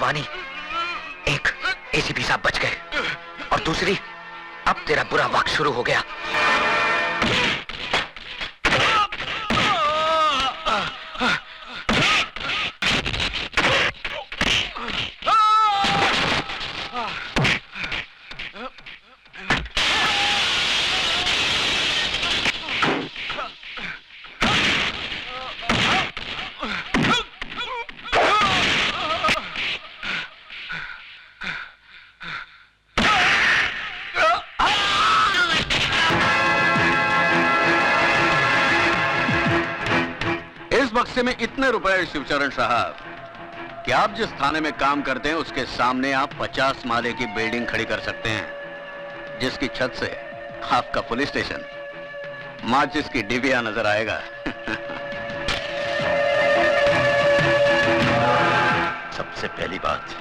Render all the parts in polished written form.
भवानी, एक एसीपी साहब बच गए और दूसरी, अब तेरा बुरा वक्त शुरू हो गया। बक्से में इतने रुपए शिवचरण साहब कि आप जिस थाने में काम करते हैं उसके सामने आप 50 माले की बिल्डिंग खड़ी कर सकते हैं, जिसकी छत से आपका पुलिस स्टेशन माचिस की डिबिया नजर आएगा। सबसे पहली बात,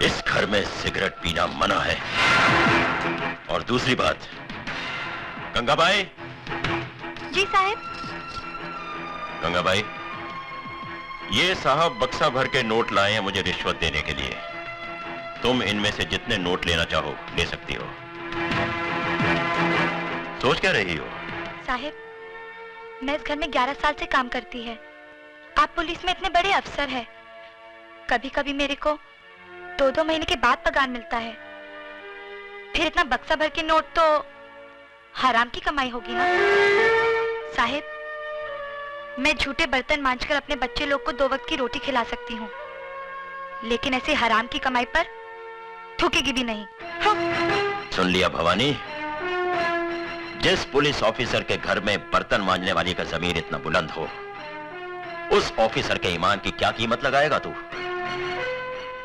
इस घर में सिगरेट पीना मना है। और दूसरी बात, गंगाबाई। जी साहब। गंगाबाई, ये साहब बक्सा भर के नोट लाए हैं मुझे रिश्वत देने के लिए। तुम इनमें से जितने नोट लेना चाहो ले सकती हो। सोच क्या रही हो? साहब, मैं इस घर में 11 साल से काम करती है। आप पुलिस में इतने बड़े अफसर हैं। कभी कभी मेरे को 2-2 महीने के बाद पगार मिलता है। फिर इतना बक्सा भर के नोट तो हराम की कमाई होगी ना। साहब, मैं झूठे बर्तन मांजकर अपने बच्चे लोग को 2 वक्त की रोटी खिला सकती हूँ, लेकिन ऐसे हराम की कमाई पर थूकेगी भी नहीं। हाँ। सुन लिया भवानी, जिस पुलिस ऑफिसर के घर में बर्तन मांजने वाली का जमीर इतना बुलंद हो, उस ऑफिसर के ईमान की क्या कीमत लगाएगा तू?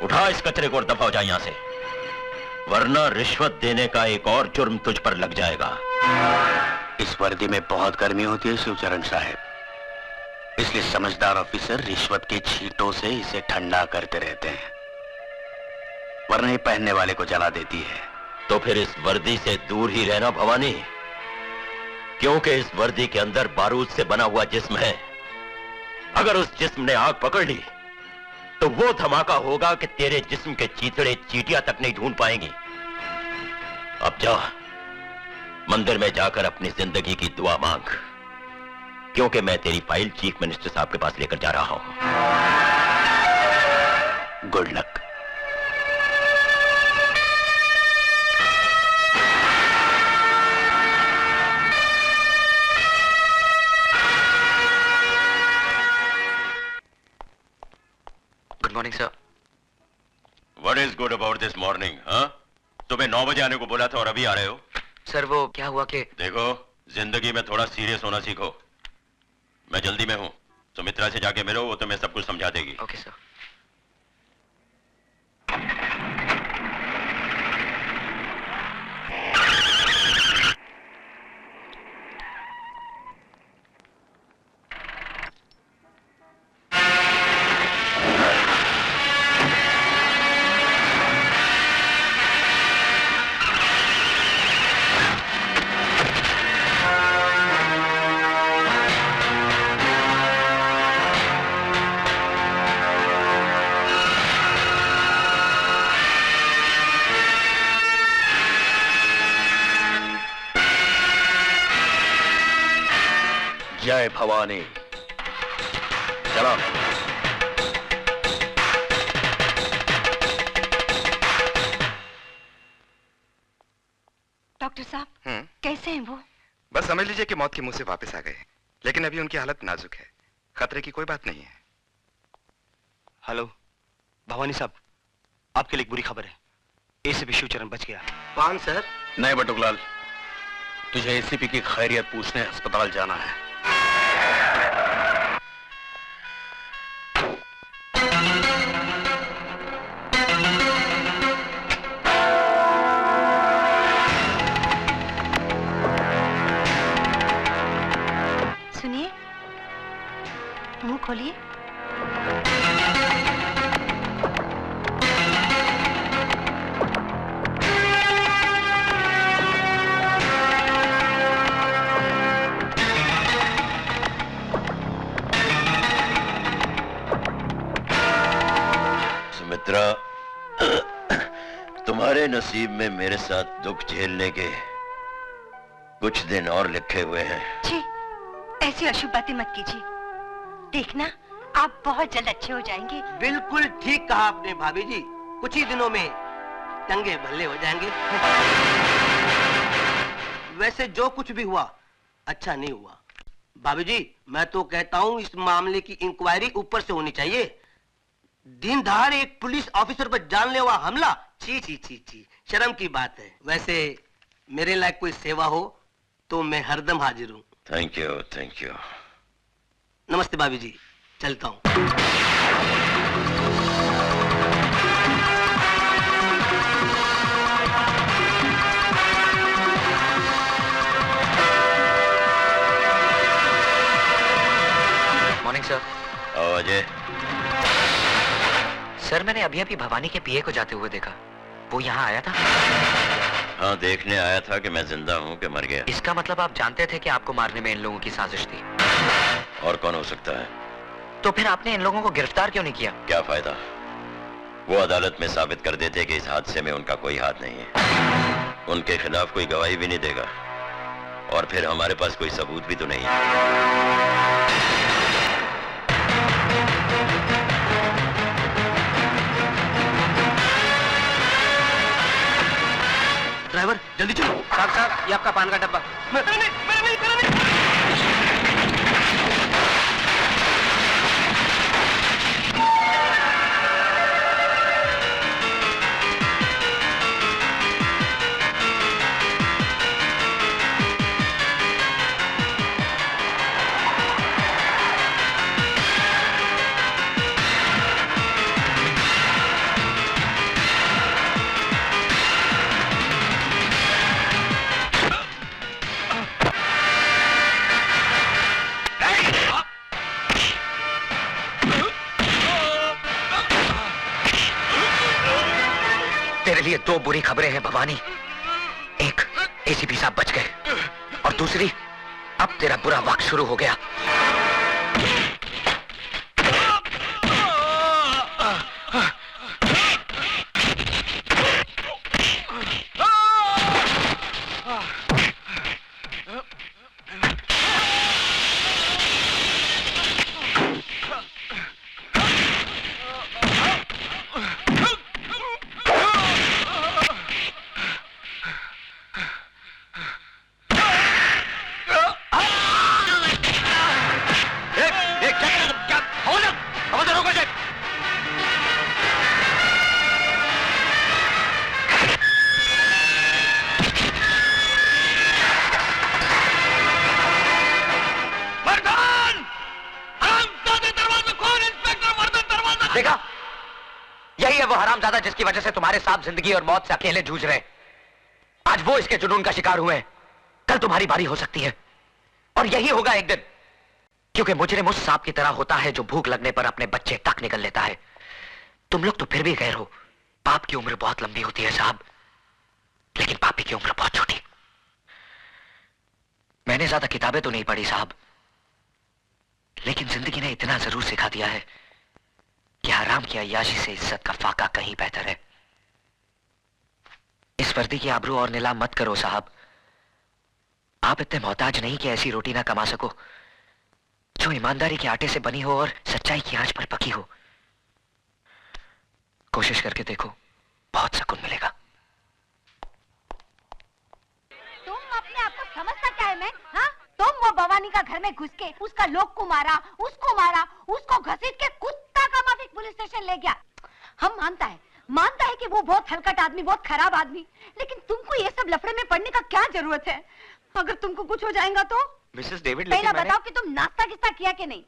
उठा इस कचरे को और दफा हो जा यहां से, वरना रिश्वत देने का एक और जुर्म तुझ पर लग जाएगा। इस वर्दी में बहुत गर्मी होती है शिवचरण साहब, इसलिए समझदार ऑफिसर रिश्वत के छींटों से इसे ठंडा करते रहते हैं, वरना ये पहनने वाले को जला देती है। तो फिर इस वर्दी से दूर ही रहना भवानी, क्योंकि इस वर्दी के अंदर बारूद से बना हुआ जिस्म है। अगर उस जिस्म ने आग पकड़ ली तो वो धमाका होगा कि तेरे जिस्म के चीथड़े चींटियां तक नहीं ढूंढ पाएंगी। अब जा, मंदिर में जाकर अपनी जिंदगी की दुआ मांग, क्योंकि मैं तेरी फाइल चीफ मिनिस्टर साहब के पास लेकर जा रहा हूं। Good luck. Good morning sir. What is good about this morning? हाँ? सुबह 9 बजे आने को बोला था और अभी आ रहे हो? सर वो क्या हुआ कि देखो, जिंदगी में थोड़ा सीरियस होना सीखो। मैं जल्दी में हूं, सुमित्रा से जाके मिलो, वो तुम्हें सब कुछ समझा देगी। Okay sir. जय भवानी। चलो। डॉक्टर साहब, कैसे हैं वो? बस समझ लीजिए कि मौत के मुंह से वापस आ गए, लेकिन अभी उनकी हालत नाजुक है। खतरे की कोई बात नहीं है। हेलो भवानी साहब, आपके लिए एक बुरी खबर है। एसीपी शिवचरण बच गया। कौन सर? नहीं बटुकलाल, तुझे एसीपी की खैरियत पूछने अस्पताल जाना है। सुनिए, मुंह खोलिए। सुमित्रा, तुम्हारे नसीब में मेरे साथ दुख झेलने के कुछ दिन और लिखे हुए हैं। छी, ऐसी अशुभ बातें मत कीजिए। देखना, आप बहुत जल्द अच्छे हो जाएंगे। बिल्कुल ठीक कहा आपने भाभी जी, कुछ ही दिनों में चंगे भले हो जाएंगे। वैसे जो कुछ भी हुआ अच्छा नहीं हुआ भाभी जी। मैं तो कहता हूँ इस मामले की इंक्वायरी ऊपर से होनी चाहिए। दिन दहाड़े एक पुलिस ऑफिसर पर जानलेवा हमला, छी छी छी छी, शर्म की बात है। वैसे मेरे लायक कोई सेवा हो तो मैं हरदम हाजिर हूँ। Thank you, thank you. नमस्ते भाभी जी, चलता हूँ। Morning sir. अजय, सर मैंने अभी अभी भवानी के पीए को जाते हुए देखा। वो यहाँ आया था? हाँ, देखने आया था कि मैं जिंदा हूँ कि मर गया। इसका मतलब आप जानते थे कि आपको मारने में इन लोगों की साजिश थी। और कौन हो सकता है? तो फिर आपने इन लोगों को गिरफ्तार क्यों नहीं किया? क्या फायदा? वो अदालत में साबित कर देते कि इस हादसे में उनका कोई हाथ नहीं है। उनके खिलाफ कोई गवाही भी नहीं देगा, और फिर हमारे पास कोई सबूत भी तो नहीं है। ड्राइवर जल्दी चलो। साहब, ये आपका पान का डब्बा। मेरा नहीं। तेरे लिए दो बुरी खबरें हैं भवानी। एक, एसीपी साहब बच गए, और दूसरी, अब तेरा बुरा वक्त शुरू हो गया। देखा, यही है वो हरामजादा जिसकी वजह से तुम्हारे साथ जिंदगी और मौत से अकेले जूझ रहे। आज वो इसके जुनून का शिकार हुए हैं, कल तुम्हारी बारी हो सकती है, और यही होगा एक दिन। क्योंकि मुजरिम उस सांप की तरह होता है जो भूख लगने पर अपने बच्चे तक निकल लेता है। तुम लोग तो फिर भी गैर हो। पाप की उम्र बहुत लंबी होती है साहब, लेकिन पापी की उम्र बहुत छोटी। मैंने ज्यादा किताबें तो नहीं पढ़ी साहब, लेकिन जिंदगी ने इतना जरूर सिखा दिया है कि हराम की अय्याशी से इज्जत का फाका कहीं बेहतर है। इस वर्दी की आबरू और नीलाम मत करो साहब। आप इतने मोहताज नहीं कि ऐसी रोटी ना कमा सको जो ईमानदारी के आटे से बनी हो और सच्चाई की आंच पर पकी हो। कोशिश करके देखो, बहुत सुकून मिलेगा। तुम अपने आप को समझता क्या है? मैं हाँ, तुम वो भवानी का घर में घुस के उसका लोग को मारा, उसको घसीट के कुत्ता का माफिक पुलिस स्टेशन ले गया। हम मानता है कि वो बहुत हलकट आदमी, बहुत खराब आदमी, लेकिन तुमको ये सब लफड़े में पड़ने का क्या जरूरत है? अगर तुमको कुछ हो जाएगा तो? मिसेस डेविड, पहला बताओ कि तुम नाश्ता किस्ता किया कि नहीं?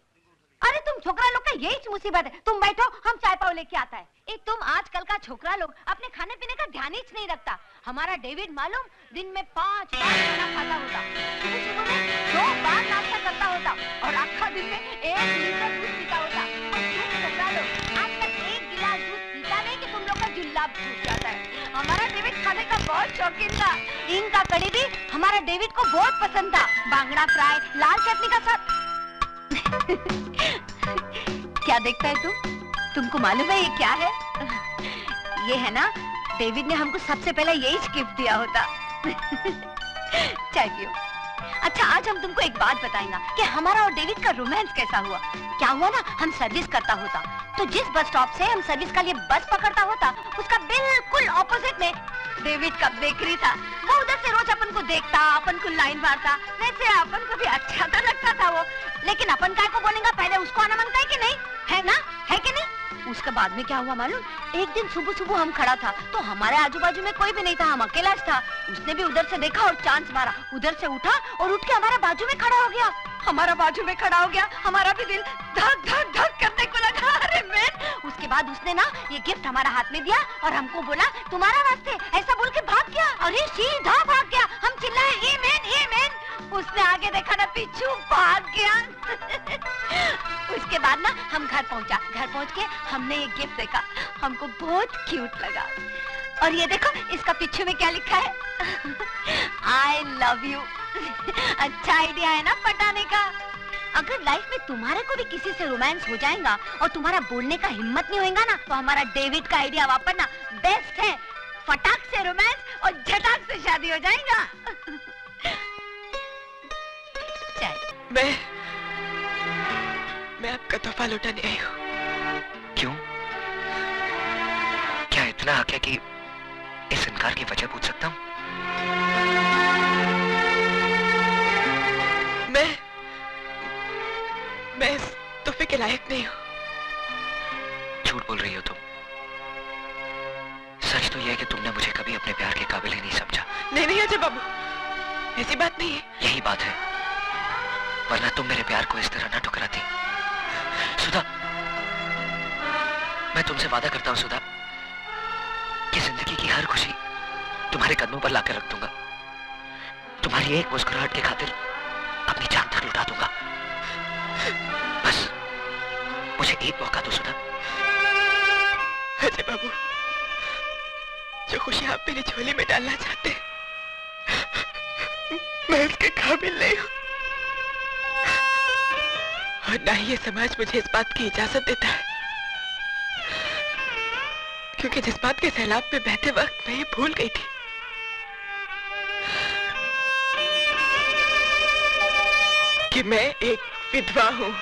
अरे तुम छोकरा लोग का यही मुसीबत है। तुम बैठो, हम चाय पाव लेके आता है। तुम आजकल का छोकरा लोग अपने खाने पीने का ध्यान ही नहीं रखता। हमारा डेविड मालूम दिन में 5 बार खाना खाता होता, सुबह में 2 बार नाश्ता करता होता, और आखा दिन में 1 लीटर दूध पीता होता। और तुम छोकरा लोग आज तक 1 गिलास दूध पीता नहीं कि तुम लोग का जुल्लाब छूट जाता है। हमारा डेविड खाने का बहुत शौकीन था। इनका कड़ी भी हमारा डेविड को बहुत पसंद था। बांगड़ा फ्राई, लाल चटनी का साथ। क्या देखता है तुमको मालूम है ये क्या है? ये है ना, डेविड ने हमको सबसे पहले यही गिफ्ट दिया होता। चाहिए। अच्छा, आज हम तुमको एक बात बताएंगे कि हमारा और डेविड का रोमांस कैसा हुआ। क्या हुआ ना, हम सर्विस करता होता तो जिस बस स्टॉप से हम सर्विस का लिए बस पकड़ता होता, उसका बिल्कुल ऑपोजिट में डेविड का बेकरी था। वो उधर से रोज अपन को देखता, अपन को लाइन मारता, वैसे अपन को भी अच्छा तो लगता था वो। लेकिन अपन काय को बोलेंगे, पहले उसको आना मांगता है कि नहीं, है ना, है कि नहीं? उसके बाद में क्या हुआ मालूम, एक दिन सुबह सुबह हम खड़ा था तो हमारे आजू बाजू में कोई भी नहीं था, हम अकेला था। उसने भी उधर से देखा और चांस मारा, उधर से उठा और उठ के हमारे बाजू में खड़ा हो गया। हमारा बाजू में खड़ा हो गया, हमारा भी दिल धक धक धक करने को लगा। अरे मैन, उसके बाद उसने ना ये गिफ्ट हमारा हाथ में दिया और हमको बोला तुम्हारा वास्ते, ऐसा बोल के भाग गया। अरे सीधा भाग गया, हम चिल्लाए ए मैन ए मैन। उसने आगे देखा ना, पीछू भाग गया। उसके बाद ना हम घर पहुंचा, घर पहुंच के हमने ये गिफ्ट देखा, हमको बहुत क्यूट लगा। और ये देखो इसका पीछे में क्या लिखा है, आई लव यू। अच्छा आइडिया है ना पटाने का। अगर लाइफ में तुम्हारे को भी किसी से रोमांस हो जाएगा और तुम्हारा बोलने का हिम्मत नहीं होगा ना, तो हमारा डेविड का आइडिया वापरना बेस्ट है। फटाक से रोमांस और झटाक से शादी हो जाएगा। मैं आपका तोहफा लौटाने आई हूँ। क्यों? क्या इतना हक है कि इस इनकार की वजह पूछ सकता हूँ? मैं इस तोहफे के लायक नहीं हूँ। झूठ बोल रही हो तुम। सच तो यह है कि तुमने मुझे कभी अपने प्यार के काबिल ही नहीं समझा। नहीं अजय बाबू, ऐसी बात नहीं है। यही बात है, वरना तुम मेरे प्यार को इस तरह ना ठुकराती। सुधा, मैं तुमसे वादा करता हूं सुधा, कि जिंदगी की हर खुशी तुम्हारे कदमों पर लाकर रख दूंगा। तुम्हारी एक मुस्कुराहट की खातिर अपनी जान तक लुटा दूंगा। बस मुझे एक मौका दो सुधा। अजय बाबू, जो खुशी आप मेरी झोली में डालना चाहते हैं, मैं उसके काबिल नहीं हूँ। और ना ही ये समाज मुझे इस बात की इजाजत देता है, क्योंकि जज्बात के सैलाब में बहते वक्त मैं ये भूल गई थी कि मैं एक विधवा हूँ।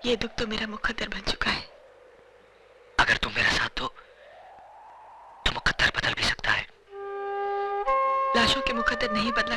ये दुख तो मेरा मुकद्दर बन चुका है। अगर तुम मेरा साथ दो तो मुकद्दर बदल भी सकता है। लाशों के मुकद्दर नहीं बदला